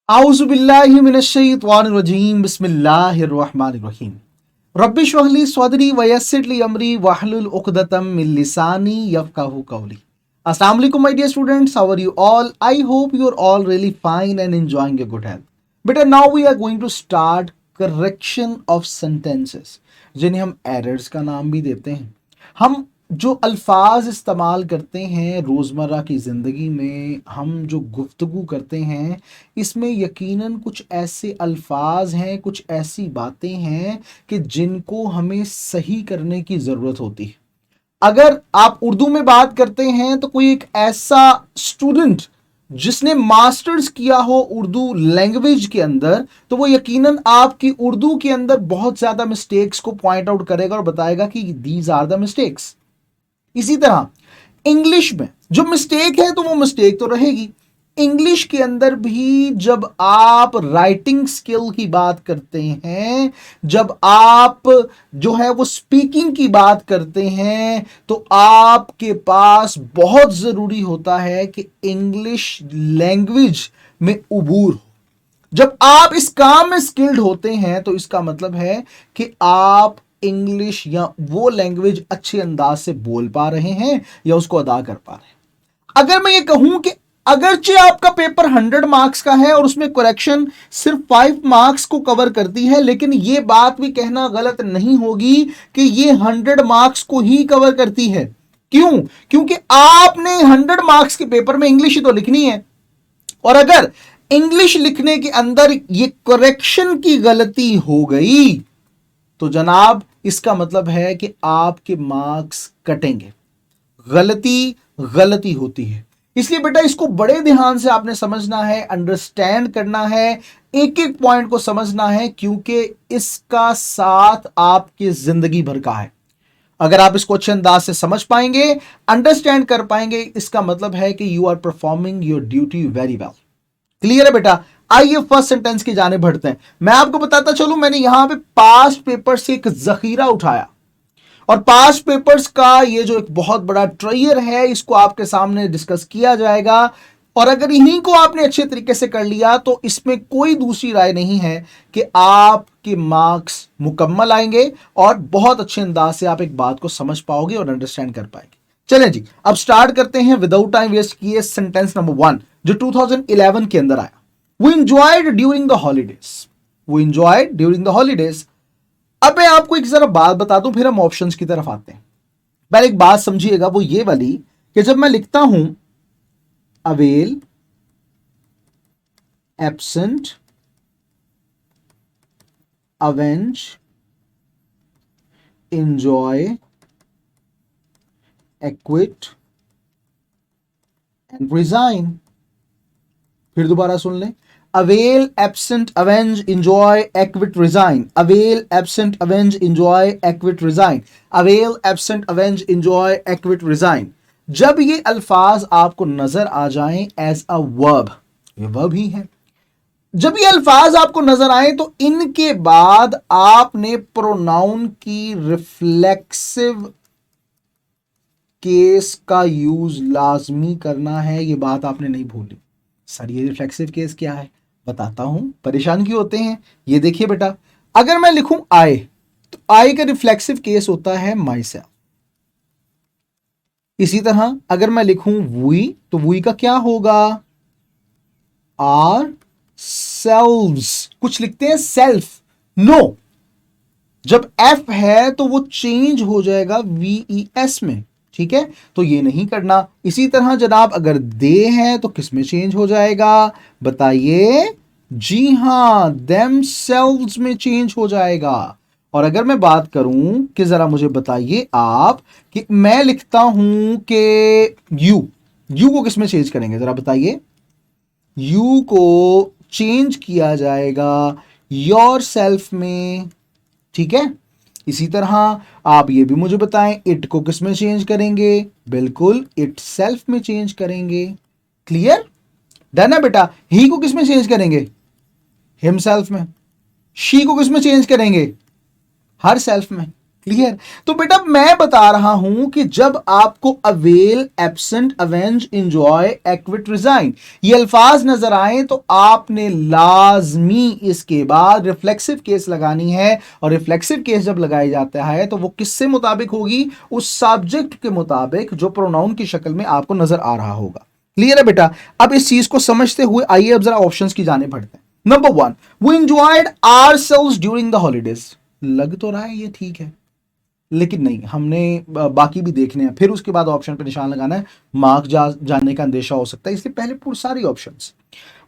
आउज़ुबिल्लाहि मिनश्शैतानिर्रजीम बिस्मिल्लाहिर्रहमानिर्रहीम रब्बि श्रह ली सदरी वयस्सिर ली अमरी वहलुल उक़दतम मिन लिसानी यफ़क़हू क़ौली। अस्सलाम वालेकुम my dear students, how are you all? I hope you are all really fine and enjoying your good health. बेटा, now we are going to start correction of sentences, जिन्हें हम errors का नाम भी देते हैं। हम जो अल्फाज इस्तेमाल करते हैं रोज़मर्रा की ज़िंदगी में, हम जो गुफ्तगू करते हैं, इसमें यकीनन कुछ ऐसे अल्फाज हैं, कुछ ऐसी बातें हैं कि जिनको हमें सही करने की ज़रूरत होती है। अगर आप उर्दू में बात करते हैं तो कोई एक ऐसा स्टूडेंट जिसने मास्टर्स किया हो उर्दू लैंग्वेज के अंदर, तो वो यकीनन आपकी उर्दू के अंदर बहुत ज़्यादा मिस्टेक्स को पॉइंट आउट करेगा और बताएगा कि दीज आर द मिस्टेक्स। इसी तरह इंग्लिश में जो मिस्टेक है तो वो मिस्टेक तो रहेगी। इंग्लिश के अंदर भी जब आप राइटिंग स्किल की बात करते हैं, जब आप जो है वो स्पीकिंग की बात करते हैं, तो आपके पास बहुत जरूरी होता है कि इंग्लिश लैंग्वेज में उबूर हो। जब आप इस काम में स्किल्ड होते हैं तो इसका मतलब है कि आप इंग्लिश या वो लैंग्वेज अच्छे अंदाज से बोल पा रहे हैं या उसको अदा कर पा रहे हैं। अगर मैं ये कहूं कि अगरचे आपका पेपर 100 मार्क्स का है और उसमें करेक्शन सिर्फ 5 मार्क्स को कवर करती है, लेकिन ये बात भी कहना गलत नहीं होगी कि ये 100 मार्क्स को ही कवर करती है। क्यों? क्योंकि आपने 100 मार्क्स के पेपर में इंग्लिश ही तो लिखनी है, और अगर इंग्लिश लिखने के अंदर ये करेक्शन की गलती हो गई तो जनाब इसका मतलब है कि आपके मार्क्स कटेंगे। गलती गलती होती है, इसलिए बेटा इसको बड़े ध्यान से आपने समझना है, अंडरस्टैंड करना है, एक एक पॉइंट को समझना है, क्योंकि इसका साथ आपकी जिंदगी भर का है। अगर आप इसको अच्छे अंदाज से समझ पाएंगे, अंडरस्टैंड कर पाएंगे, इसका मतलब है कि you are performing your duty very well. Clear है बेटा? आइए फर्स्ट सेंटेंस की जाने बढ़ते हैं। मैं आपको बताता चलूं, मैंने यहां पे पास्ट पेपर से एक जखीरा उठाया और पास्ट पेपर्स का ये जो एक बहुत बड़ा ट्रेयर है, इसको आपके सामने डिस्कस किया जाएगा। और अगर इन्हीं को आपने अच्छे तरीके से कर लिया तो इसमें कोई दूसरी राय नहीं है कि आपके मार्क्स मुकम्मल आएंगे और बहुत अच्छे अंदाज से आप एक बात को समझ पाओगे और अंडरस्टैंड कर पाएंगे। चलें जी, अब स्टार्ट करते हैं विदाउट टाइम वेस्ट किए सेंटेंस नंबर 1 जो 2011 के अंदर आया। वो इंजॉयड ड्यूरिंग द हॉलीडेज। वो इंजॉयड ड्यूरिंग द हॉलीडेज। अब मैं आपको एक जरा बात बता दूं, फिर हम ऑप्शंस की तरफ आते हैं। पहले एक बात समझिएगा, वो ये वाली कि जब मैं लिखता हूं avail absent avenge enjoy equity and resign, फिर दोबारा सुन लें, avail absent avenge enjoy equity resign, avail absent avenge enjoy equity resign, avail absent avenge enjoy equity resign. जब ये अल्फाज आपको नजर आ जाएं एज अ वर्ब, ये वर्ब ही है, जब ये अल्फाज आपको नजर आए तो इनके बाद आपने प्रोनाउन की रिफ्लेक्सिव केस का यूज लाजमी करना है। ये बात आपने नहीं भूली। सर ये रिफ्लेक्सिव केस क्या है? बताता हूं, परेशान क्यों होते हैं। ये देखिए बेटा, अगर मैं लिखूं आई, तो आई का रिफ्लेक्सिव केस होता है माई सेल्फ। इसी तरह अगर मैं लिखूं वी, तो वी का क्या होगा? Ourselves. कुछ लिखते हैं सेल्फ, नो, जब एफ है तो वो चेंज हो जाएगा वीईएस में, ठीक है, तो ये नहीं करना। इसी तरह जनाब अगर दे है तो किस में चेंज हो जाएगा? बताइए। जी हां, देमसेल्व्स में चेंज हो जाएगा। और अगर मैं बात करूं कि जरा मुझे बताइए आप कि मैं लिखता हूं कि यू, यू को किस में चेंज करेंगे? जरा बताइए। यू को चेंज किया जाएगा योर सेल्फ में, ठीक है। इसी तरह आप ये भी मुझे बताएं, इट को किस में चेंज करेंगे? बिल्कुल इट सेल्फ में चेंज करेंगे। क्लियर? डन है बेटा। ही को किस में चेंज करेंगे? हिमसेल्फ में। शी को किस में चेंज करेंगे? हर सेल्फ में। क्लियर। तो बेटा मैं बता रहा हूं कि जब आपको avail, absent, avenge, enjoy, equity, resign ये अल्फाज नजर आए तो आपने लाजमी इसके बाद रिफ्लेक्सिव केस लगानी है। और रिफ्लेक्सिव केस जब लगाई जाता है तो वो किससे मुताबिक होगी? उस सब्जेक्ट के मुताबिक जो प्रोनाउन की शक्ल में आपको नजर आ रहा होगा। क्लियर है बेटा। अब इस चीज को समझते हुए आइए अब जरा ऑप्शंस की जाने बढ़ते हैं। Number 1, we enjoyed ourselves during the holidays. लग तो रहा है ये ठीक है, लेकिन नहीं, हमने बाकी भी देखने हैं, फिर उसके बाद ऑप्शन पे निशान लगाना है, मार्क जाने का अंदेशा हो सकता है, इसलिए पहले पूरे सारी options.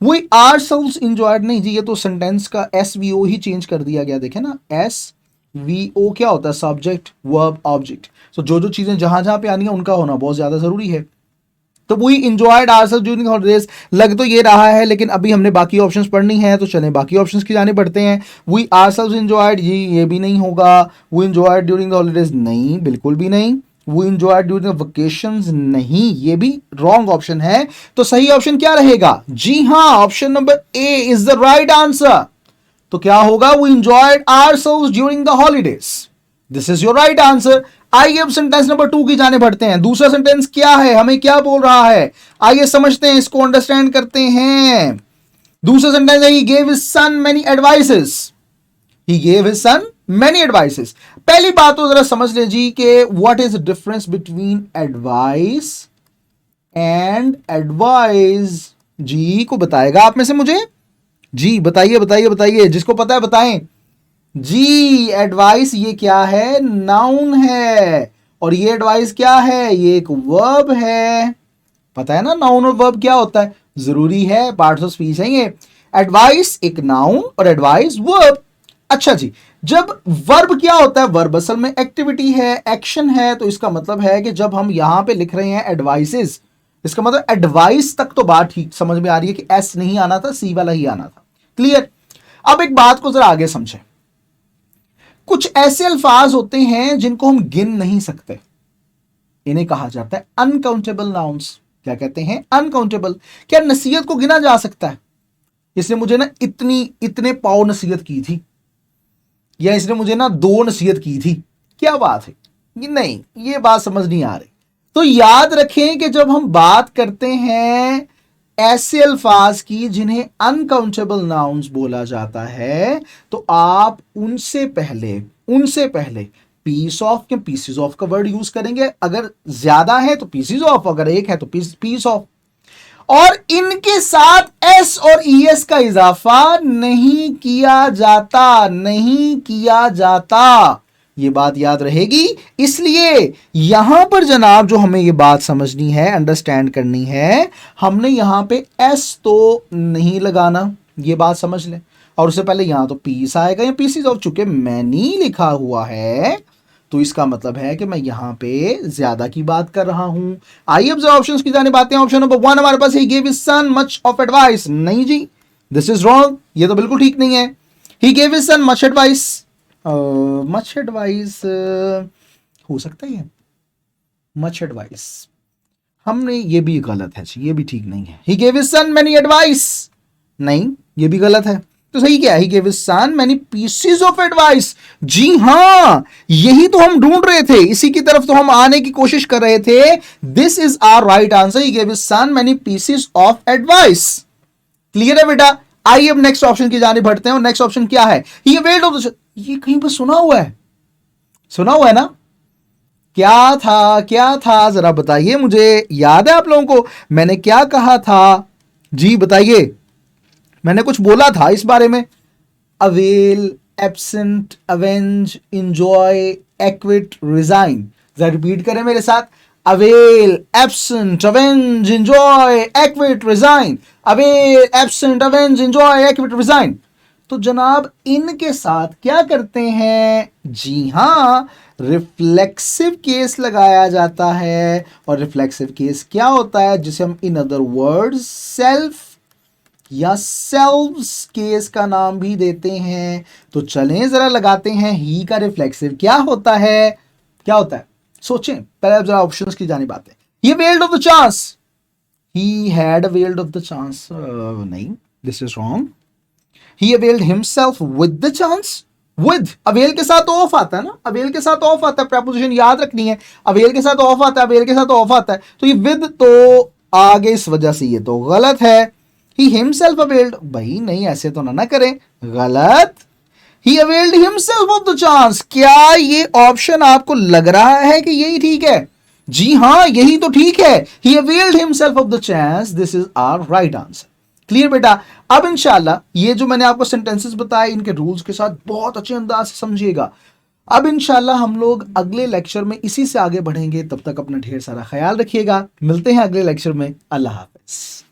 We ourselves enjoyed, नहीं जी, ये तो सेंटेंस का एस वी ओ ही चेंज कर दिया गया। देखे ना, एस वी ओ क्या होता है? Subject, verb, object. तो जो जो चीजें जहां जहां पे आनी है उनका होना बहुत ज्यादा जरूरी है। तो we enjoyed ourselves during holidays लग तो ये रहा है, लेकिन अभी हमने बाकी ऑप्शंस पढ़नी है, तो चलें बाकी ऑप्शंस की जाने बढ़ते हैं। वी आवरसेल्व्स इंजॉयड, जी ये भी नहीं होगा। We enjoyed during the holidays, नहीं, बिल्कुल भी नहीं। We enjoyed during the vacations, नहीं, ये भी रॉन्ग ऑप्शन है। तो सही ऑप्शन क्या रहेगा? जी हाँ, option number A is the right answer. तो क्या होगा? We enjoyed ourselves during the holidays. This is your right answer. आइए अब सेंटेंस नंबर 2 की जाने बढ़ते हैं। दूसरा सेंटेंस क्या है, हमें क्या बोल रहा है, आइए समझते हैं, इसको अंडरस्टैंड करते हैं। दूसरा सेंटेंस है, he gave his son many advices. He gave his son many advices. पहली बात तो जरा समझ लें जी कि what is the difference between advice and advice. जी को बताएगा आप में से मुझे? जी बताइए बताइए बताइए, जिसको पता है बताएं जी। एडवाइस ये क्या है? नाउन है। और ये एडवाइस क्या है? ये एक वर्ब है। पता है ना नाउन और वर्ब क्या होता है? जरूरी है, पार्ट्स ऑफ स्पीच है ये। एडवाइस एक नाउन और एडवाइस वर्ब। अच्छा जी, जब वर्ब क्या होता है? वर्ब असल में एक्टिविटी है, एक्शन है। तो इसका मतलब है कि जब हम यहां पे लिख रहे हैं एडवाइसेस, इसका मतलब एडवाइस तक तो बात ठीक समझ में आ रही है कि एस नहीं आना था, सी वाला ही आना था। क्लियर। अब एक बात को जरा आगे समझें। कुछ ऐसे अल्फाज होते हैं जिनको हम गिन नहीं सकते, इन्हें कहा जाता है अनकाउंटेबल नाउन्स। क्या कहते हैं? अनकाउंटेबल। क्या नसीहत को गिना जा सकता है? इसने मुझे ना इतने पाव नसीहत की थी, या इसने मुझे ना 2 नसीहत की थी, क्या बात है? ये नहीं, ये बात समझ नहीं आ रही। तो याद रखें कि जब हम बात करते हैं ऐसे अल्फाज की जिन्हें अनकाउंटेबल नाउन्स बोला जाता है, तो आप उनसे पहले पीस ऑफ या पीसेस ऑफ का वर्ड यूज करेंगे। अगर ज्यादा है तो पीसेस ऑफ, अगर एक है तो पीस ऑफ। और इनके साथ एस और ईएस का इजाफा नहीं किया जाता। ये बात याद रहेगी। इसलिए यहां पर जनाब जो हमें ये बात समझनी है, अंडरस्टैंड करनी है, हमने यहां पे एस तो नहीं लगाना, ये बात समझ लें। और उससे पहले यहां तो पीस आएगा या पीसीज ऑफ, चुके मैनी लिखा हुआ है तो इसका मतलब है कि मैं यहां पे ज्यादा की बात कर रहा हूं। आइए अब ऑप्शंस की जाने बातें। ऑप्शन नंबर 1 हमारे पास, he gave his son much of advice. नहीं जी, दिस इज रॉन्ग, ये तो बिल्कुल ठीक नहीं है। He gave his son much advice, much advice हो सकता है, मच एडवाइस हमने, ये भी गलत है, ये भी ठीक नहीं है। He gave his son many advice, नहीं ये भी गलत है। तो सही क्या है? He gave his son many pieces of advice. जी हां, यही तो हम ढूंढ रहे थे, इसी की तरफ तो हम आने की कोशिश कर रहे थे। This is our right answer. He gave his son many pieces of advice. Clear है बेटा। आइए अब नेक्स्ट ऑप्शन की जाने बढ़ते हैं। और नेक्स्ट ऑप्शन क्या है? ही अवेल्ड ऑफ द, ये कहीं पर सुना हुआ है ना? क्या था जरा बताइए मुझे, याद है आप लोगों को मैंने क्या कहा था? जी बताइए, मैंने कुछ बोला था इस बारे में। Avail, absent, avenge, enjoy, equity, resign. जरा रिपीट करें मेरे साथ। Avail, absent, avenge, enjoy, equity, resign. Avail, absent, avenge, enjoy, equity, resign. तो जनाब इनके साथ क्या करते हैं? जी हां, रिफ्लेक्सिव केस लगाया जाता है। और रिफ्लेक्सिव केस क्या होता है? जिसे हम इन अदर वर्ड्स सेल्फ या सेल्व्स केस का नाम भी देते हैं। तो चलें जरा लगाते हैं ही का रिफ्लेक्सिव क्या होता है। सोचें पहले जरा ऑप्शंस की जानी बात है। He availed of the chance, he had availed of the chance, नहीं, this is wrong. He availed himself with the chance. With, avail के साथ ऑफ आता है ना, अवेल के साथ ऑफ आता है, प्रपोजिशन याद रखनी है, अवेल के साथ ऑफ आता है, अवेल के साथ ऑफ आता है, तो ये विद तो आगे, इस वजह से ये तो गलत है। ही हिमसेल्फ अवेल्ड, भाई नहीं ऐसे तो ना करें, गलत। He availed himself of the chance, क्या ये ऑप्शन आपको लग रहा है कि यही ठीक है? जी हां, यही तो ठीक है। He availed himself of the chance, this is our right answer. Clear बेटा? अब इंशाल्लाह ये जो मैंने आपको सेंटेंसेस बताए इनके रूल्स के साथ बहुत अच्छे अंदाज से समझिएगा। अब इंशाल्लाह हम लोग अगले लेक्चर में इसी से आगे बढ़ेंगे। तब तक अपना ढेर सारा ख्याल रखिएगा। मिलते हैं अगले लेक्चर में। अल्लाह हाफिज।